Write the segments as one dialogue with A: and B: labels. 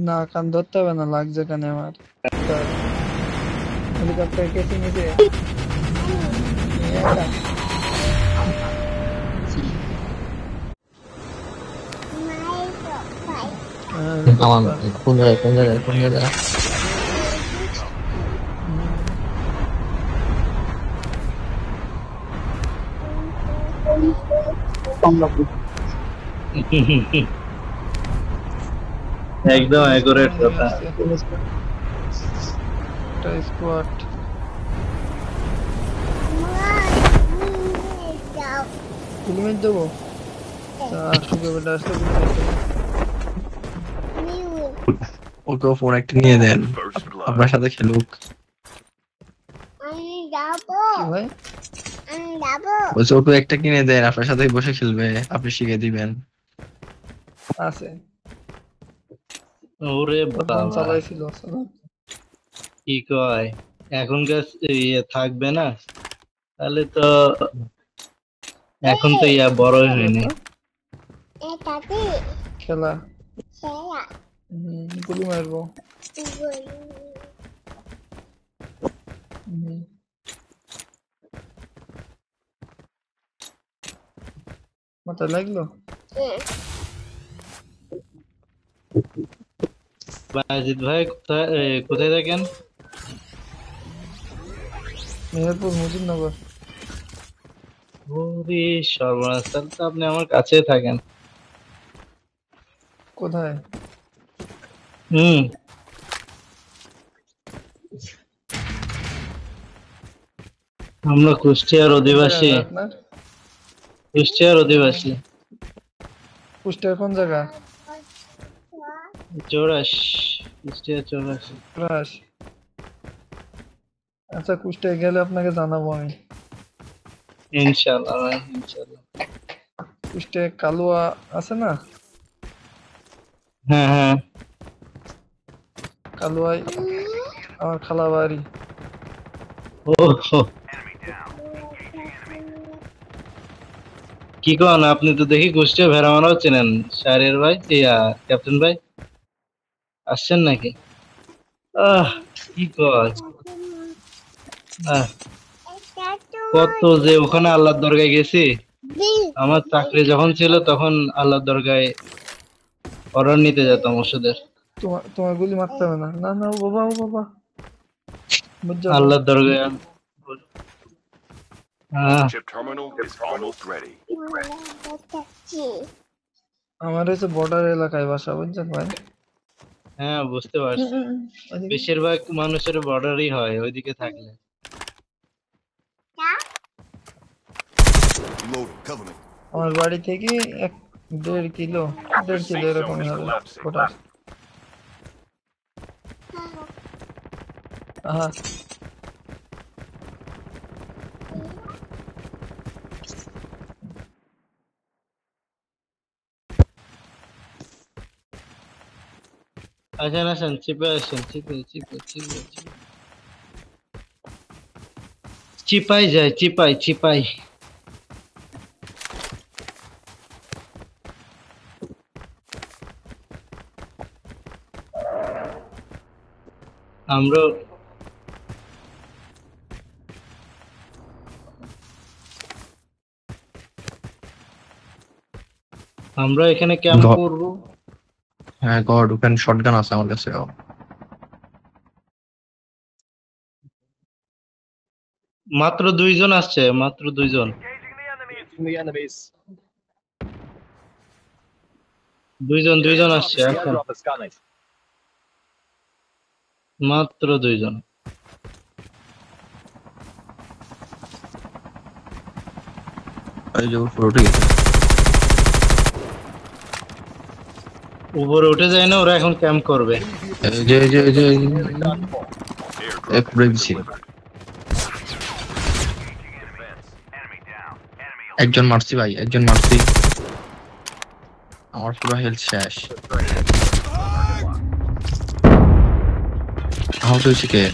A: না কান ধরতে হবে না, লাগছে কানে আমার। হেলিকপ্টার কেটে নিতে
B: কোন জায়গায়
C: একদম অ্যাকুরেট কথা।
A: স্কোয়াড হেলমেট দেবো,
B: ওকে ফোন একটা নিয়ে দেন, আপনার সাথে খেলুক। বলছে ওকে একটা কিনে দেন, আপনার সাথে বসে খেলবে, আপনি শিখে দিবেন।
A: আছে
C: ওরে বাবা
A: চালাইছিল
C: কি কয়, এখনকার ইয়ে থাকবে না তাহলে তো, এখন তো ইয়া বড়ই হয়নি
A: খেলা। গুলি মারবো। মাথায় লাগলো।
C: বাজিদ ভাই কোথায় থাকেন?
A: মেহেরপুর মুজিবনগর।
C: ওরে সর্বনাশ, তাহলে তো আপনি আমার কাছে থাকেন।
A: কোথায়?
C: আমরা কুষ্টিয়ার অধিবাসী। কুষ্টিয়ার অধিবাসী।
A: কুষ্টিয়ার কোন জায়গা?
C: চৌরাশ, কুষ্টিয়ার চৌরাশ।
A: আচ্ছা কুষ্টিয়া গেলে আপনাকে জানাবো আমি,
C: ইনশাআল্লাহ ভাই, ইনশাআল্লাহ।
A: কুষ্টিয়া কালুয়া আছে না?
C: হ্যাঁ হ্যাঁ,
A: কালুয়ায় আমার খালা বাড়ি।
C: কি কন, আপনি তো দেখি কুষ্টিয়া ভেড়ামারাও চেনেন। শাহরিয়ার ভাই, ক্যাপ্টেন ভাই আসছেন নাকি? কি কয়, কত যে ওখানে আল্লাহর দরগায় গেছি। আমার চাকরি যখন ছিল তখন আল্লাহর দরগায় অর্ডার নিতে যেতাম ওষুধের।
A: তোমার গুলি মারতে হবে না। না না বাবা, ও বাবা,
C: আল্লাহর দরগায়।
A: আমার হচ্ছে বর্ডার এলাকায় বাসা, বুঝছেন ভাই?
C: হ্যাঁ বুঝতে পারছি, বেশিরভাগ মানুষের বর্ডারই হয় ওইদিকে থাকলে।
A: আমার বাড়ি থেকে 1.5 কিলো এরকম হবে বর্ডার।
C: আসেন চিপে আসেন, চিপাই যায়, চিপাই। আমরা এখানে ক্যাম্প করব।
B: হ্যাঁ গড, ওখানে শটগান আছে আমার কাছে।
C: মাত্র 2 জন আসছে, মাত্র 2 জন। 2 জন আসছে এখন, মাত্র 2 জন। উপরে উঠে যায় না, ওরা এখন ক্যাম্প করবে।
B: একজন মারছি ভাই, একজন মারছি, আমার পুরো হেলথ শেষ। আউট হয়েছে কে?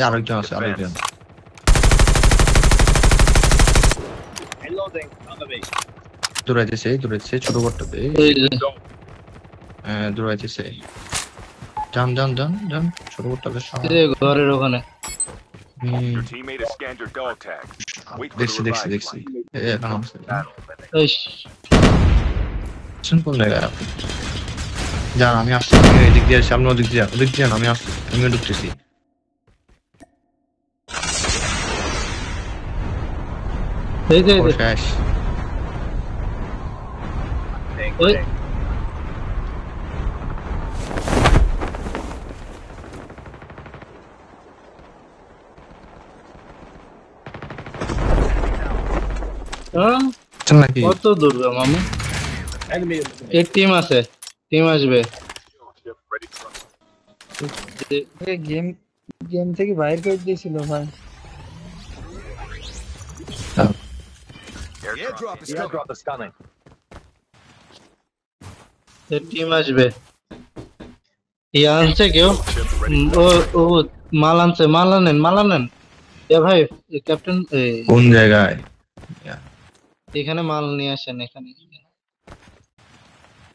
B: আরেকজন আছে, আরেকজন। দৌড়াইতেছে ছোট করতে
C: এই যে,
B: দৌড়াইতেছে যান ছোট করতে
C: এই যে ঘরের ওখানে।
D: Your teammate has scanned your dog tag. Wait for the
B: দেখছি
D: revive.
B: এখন আছে
C: ইস,
B: কোন জায়গায় আপনি যান আমি আসছি আমি এদিক দিয়ে সামনে ওদিক দিয়ে যান আমি আসছি আমিও ঢুকতেছি
C: এই যে, এই
B: ও
C: যে,
B: শেষ
C: ওই, হ্যাঁ,
B: বুঝছেন নাকি
C: কত দূর মামু? এক টিম আছে, টিম আসবে।
A: গেম গেম থেকে বাইরে করে দিয়েছিল ভাই।
D: Airdrop is coming.
C: এক টিম আসবে। ইয়ে আনছে কেউ? ও ও মাল আনছে, মাল আনেন। এ ভাই, ক্যাপ্টেন
B: কোন জায়গায়
C: এখানে মাল নিয়ে আসেন এখানে।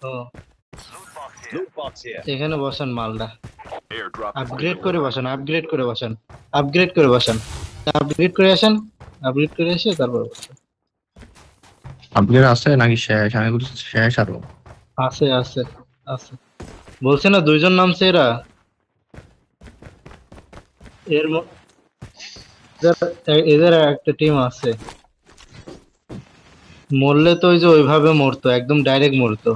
C: ও
D: Loot box here.
C: এখানে বসান মালটা।
D: Airdrop is
C: আপগ্রেড করে বসান। আপগ্রেড করে এসে তারপর বসান।
B: আপগ্রেড আছে নাকি শেষ আমি বলছি শেষ আরো
C: আছে বলছে না দুইজন নামছে এরা। এদের একটা টিম আছে, মরলে তো ওই যে ওইভাবে মরতো, একদম ডাইরেক্ট মরতো।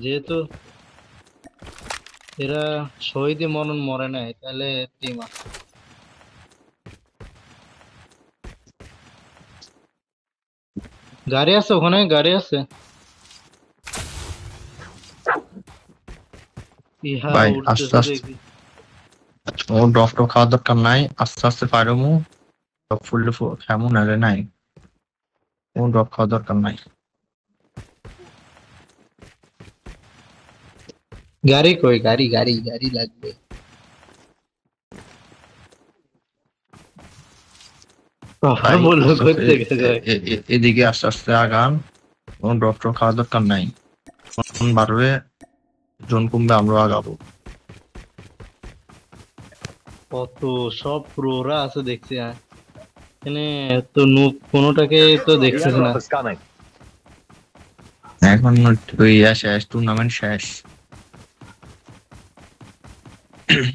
C: যেহেতু এরা শহীদে মরণ মরে নাই, তাহলে টিম আছে। গাড়ি আছে ওখানে, গাড়ি আছে। ইহা
B: ভাই,
C: উঠতেছে
B: আস্তে আস্তে।
C: দেখি।
B: ও ড্রপ খাওয়ার দরকার নাই আস্তে পারমু ড্রপ ফুল কেমন আরে নাই ও ড্রপ খাওয়ার দরকার নাই
C: গাড়ি কই? গাড়ি লাগবে।
B: ভাই,
C: বললো
B: আস্তে
C: করতে
B: আস্তে এদিকে আস্তে আগান কোন ড্রপ খাওয়ার দরকার নাই কোন বাড়বে জন কমবে আমরা আগাবো
C: কত সব প্রোরা আছে দেখছি। এখানে তো কোনোটাকে তো দেখছিস না।
D: is coming.
B: এখন ওই শেষ টুর্নামেন্ট শেষ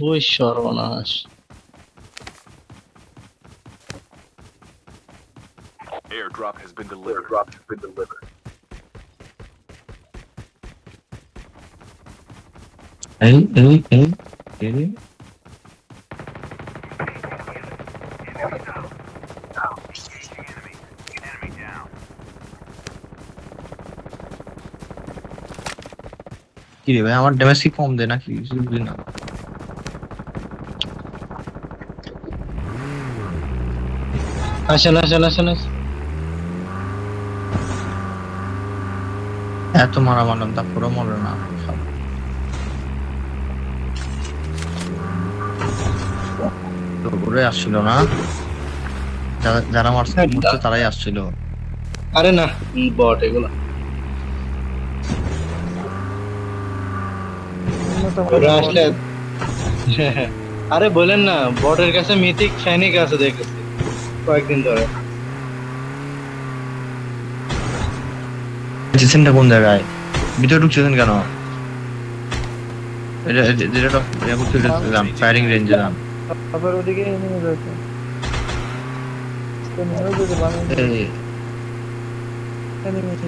C: ওই সর্বনাশ।
D: Airdrop has been delivered.
B: এই কি রে ভাই আমার ড্যামেজ কি কম দেয় নাকি বুঝলি না
C: আসেন।
B: এত মারা মারলাম তারপরে মরে না তো ঘুরে আসছিল না যারা মারছে তারাই আসছিল
C: আরে না, বট এগুলো। ওরা আসলে আরে বলেন না, বটের কাছে মিথিক ফ্যানিক আছে দেখেছি কয়েকদিন ধরে।
B: জিসেনটা কোন জায়গায় ভিতরে ঢুকছেন কেন যেটা ফায়ারিং রেঞ্জে যান
A: আবার ওদিকে এনিমি রয়েছে।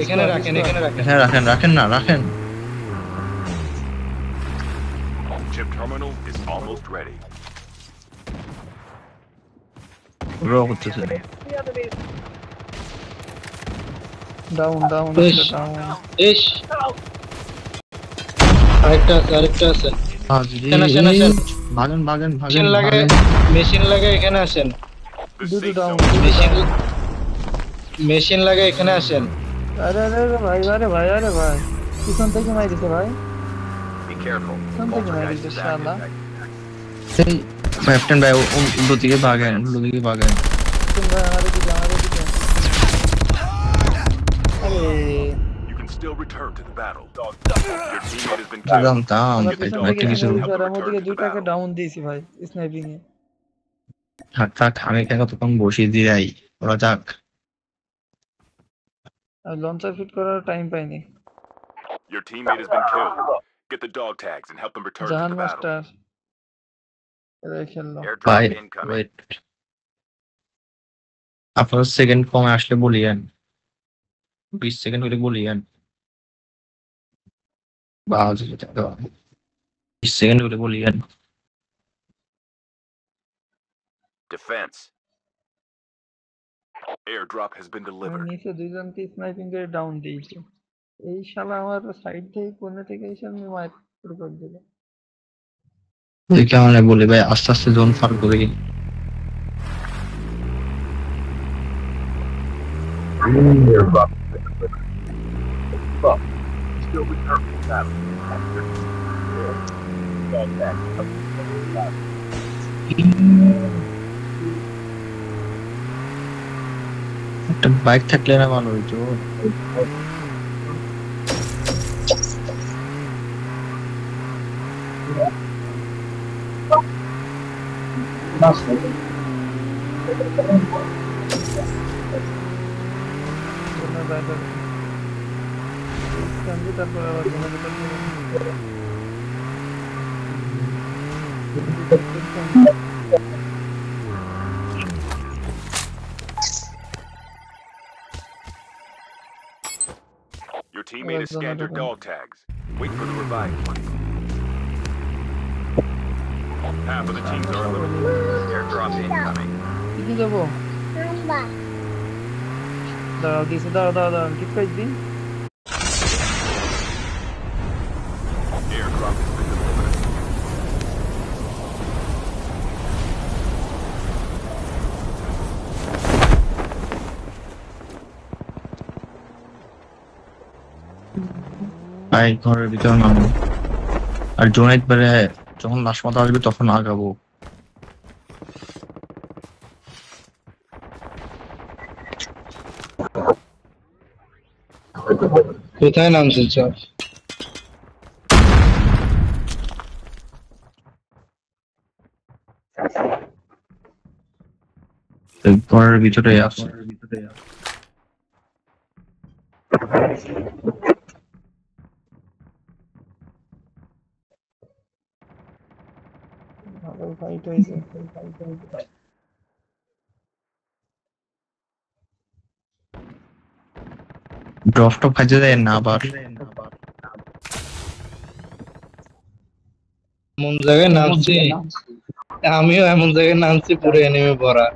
C: এখানে রাখেন
B: রাখেন
D: Chip terminal is almost ready.
B: রো করতেছে
A: ডাউন
C: বেশ। ইস, আরেকটা আছে।
B: ভাগেন
C: মেশিন লাগে এখানে আসেন।
D: The
A: Dude,
D: safe
A: down.
D: zone.
C: Machine লাগে এখানে আসেন।
A: আরে ভাই পিছন থেকে মাইরিছে ভাই।
D: Be careful.
A: Something
D: Poltergeist
A: like this,
D: is active.
A: Shala.
B: Captain ভাই উল্টো দিকে ভাগেন
A: আসুন ভাই আমাদের দিকে আরে
D: You can still return to the battle. Your teammate has been killed.
B: জানতাম
A: আমরা
B: যে
A: পিছন
B: ভাই
A: থেকে
B: কিছু
A: এনিমি আর আমার দিকে দুইটাকে ডাউন দিয়েছি ভাই স্নাইপিং এ।
B: থাক থাক আমি কেন তখন বসিয়ে দিই ওরা যাক।
A: আর লঞ্চার ফিট করার টাইম পাইনি।
D: Your teammate has been killed. Get the dog tags and help them return to
A: Jahan
D: the battle.
A: Master এরাই খেললো।
B: ভাই
D: Airdrop incoming.
B: ওয়েট, আপনার সেকেন্ড কমে আসলে বলিয়েন, 20 সেকেন্ড হলে বলিয়েন বা 20 সেকেন্ড হলে বলিয়েন।
D: Defense. Airdrop has been
A: আমি
D: delivered.
A: নিচে দুইজনকে স্নাইপিং করে ডাউন দিয়েছি। এই শালা আমার সাইড থেকে কোণে থেকে এসে আমি মার শুরু করে দিল।
B: কেমন বলি ভাই আস্তে আস্তে জোন ফার করি। একটা বাইক থাকলে না ভালো হইতো।
A: তারপর আবার জনের ভিতর
D: Your teammate has scanned your dog tags. Wait for the revive flight. Half of the teams are eliminated. Airdrop incoming.
A: কি যাবো দাঁড়াও দিছে দাঁড়াও ঠিক করে দিন।
D: Airdrop has been delivered.
B: ভাই ঘরের ভিতরে নামবো আর জোনাইট বেড়ে যখন লাশ মাথা আসবে তখন আগাবো।
C: কোথায় নামছেন স্যার?
B: ঘরের ভিতরে আছে।
A: ভালো ফাইট হয়েছে।
B: ড্রপ টপ খাইতে দেয় না আবার।
C: এমন জায়গায় নামছি, আমিও এমন জায়গায় নামছি পুরো এনিমে ভরা।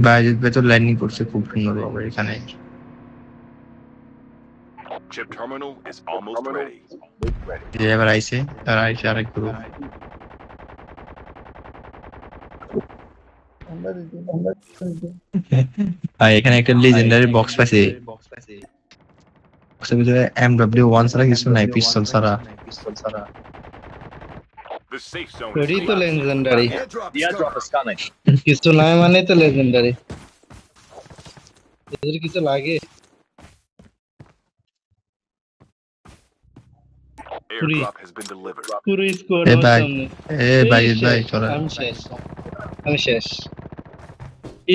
B: বাইরের ভেতর ল্যান্ডিং করছে খুব সুন্দর ভাবে এখানে।
D: Chip terminal is almost ready.
B: যে এবার আইছে আর আইছে আরেক গ্রুপ। আর এখানে একটা লেজেন্ডারি বক্স পাইছে। বক্সের ভিতরে MW1 ছাড়া কিছু নাই, পিস্তল ছাড়া।
D: The safe zone
C: এটাই
D: is
C: তো
D: collapsing.
C: Legendary,
E: The airdrop is coming.
C: কিছু নাই মানে তো লেজেন্ডারি। এদের কিছু লাগে?
D: Airdrop has been delivered.
C: পুরো স্কোয়াড
B: এ
C: আমার
B: ভাই,
C: সামনে।
B: এ ভাই চলো।
C: আমি শেষ।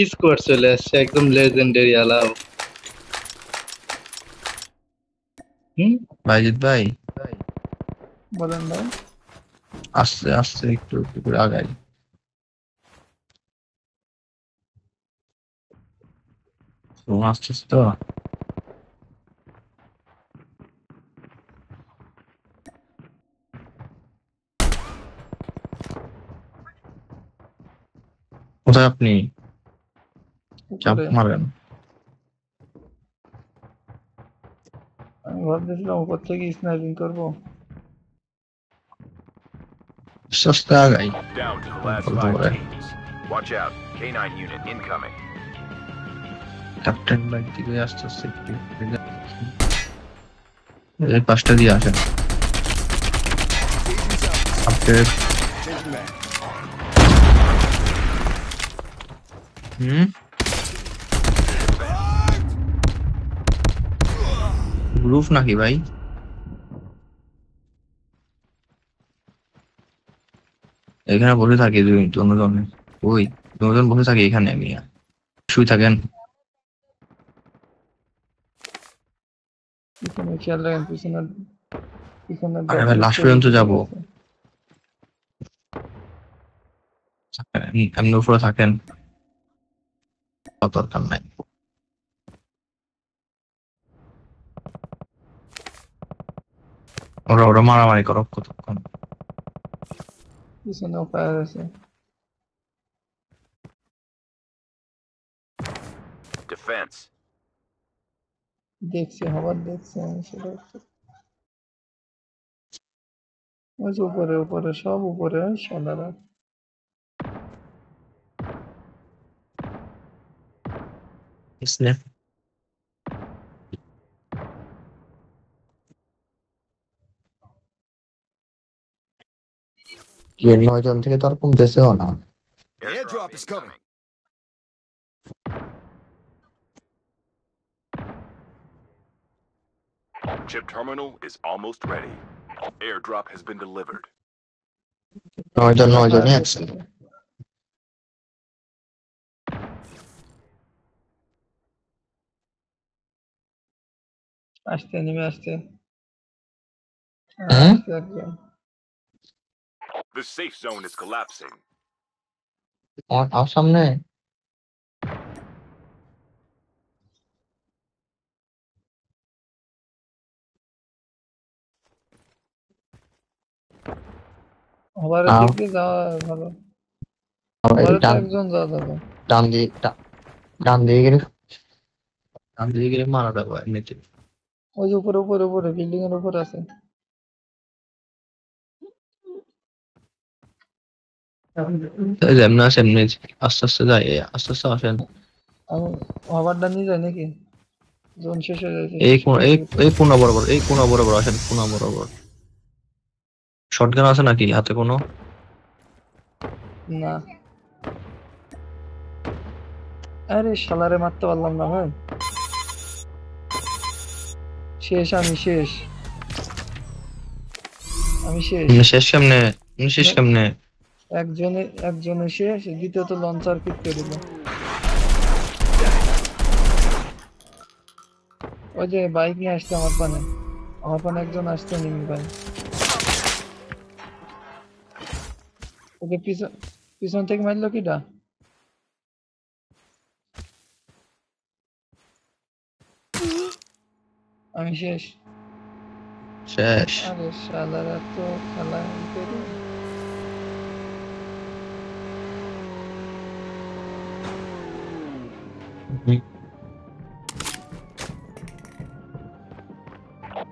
C: স্কোয়াড চলে আসছে একদম লেজেন্ডারি আলাও।
B: বাইজিৎ ভাই
A: বলেন ভাই।
B: আস্তে আস্তে একটু একটু করে আগাই। আস্তে আস্তে তো কোথায় আপনি চাপ মারেন?
A: আমি ভাবতেছিলাম উপর থেকে স্নাইপিং করবো।
B: আস্তে আস্তে আগাই।
D: Down to the last 5 teams. Watch out. K9 unit incoming.
B: Captain bike থেকে আস্তে আস্তে একটু এই পাঁচটা দিয়ে আসেন। আপডেট হুম গ্রুপ নাকি ভাই? এখানে বসে থাকি দুজন। ওই দুজন বসে থাকি এখানে, আমি শুয়ে থাকেন।
A: পিছনে খেয়াল রাখেন, পিছনে পিছনে
B: আরে ভাই লাস্ট পর্যন্ত যাবো। এমনি উপরে থাকেন, দরকার নাই। ওরা ওরা মারামারি করো কতক্ষণ।
A: পিছনে ফায়ার আছে।
D: Defense.
A: দেখছি আবার দেখছি আমি সেটা। ওই যে উপরে উপরে সব উপরে সাদারা।
B: স্নেপ কি 9 জন থেকে তো আর কমতেছেও না।
D: Airdrop is coming. Chip terminal is almost ready. Airdrop has been delivered.
B: 9 জনই আছে।
A: আসতে নেমে আসতে
B: হুম?
A: আসতে একজন।
D: The safe zone is collapsing.
B: আমার সামনে
A: আবার
B: আও।
A: দিক দিয়ে যাওয়া ভালো।
B: আবার
A: আবার তো
B: ডান
A: একজন যাওয়া যাবে।
B: ডান দিকে ডান দিকে গেলে মারা যাবো এমনিতে।
A: ওই যে উপরে উপরে উপরে বিল্ডিং এর উপরে আছে।
B: এই যে এমনি আছে, এমনি আস্তে আস্তে যাই, আস্তে আস্তে আসেন।
A: আমি আবারটা নিয়ে যাই নাকি? জোন শেষ হয়ে যাচ্ছে।
B: এই কোনা বরাবর আসেন, কোনা বরাবর। শটগান আছে নাকি হাতে কোনো?
A: না। আরে শালারে মারতে পারলাম না ভাই। শেষ আমি শেষ।
B: শেষ কেমনে?
A: একজনে শেষ, দ্বিতীয়ত লঞ্চার কিট করে দিল। ওই যে বাইক নিয়ে আসছে আমার পানে একজন আসছে নিমি ভাই। ওকে পিছন থেকে মারলো কিটা? আমি শেষ। আরে শালারা তো খেলা করে।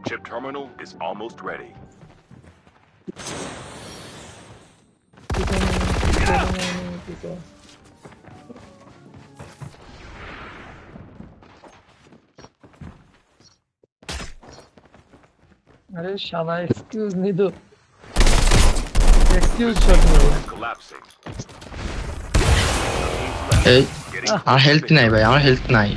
D: Chip terminal is almost ready.
A: আরে শালা এক্সকিউজ নি তো। এক্সকিউজ শট নিয়ে।
D: Collapsing.
B: এই আর হেলথ নাই ভাই, আমার হেলথ নাই।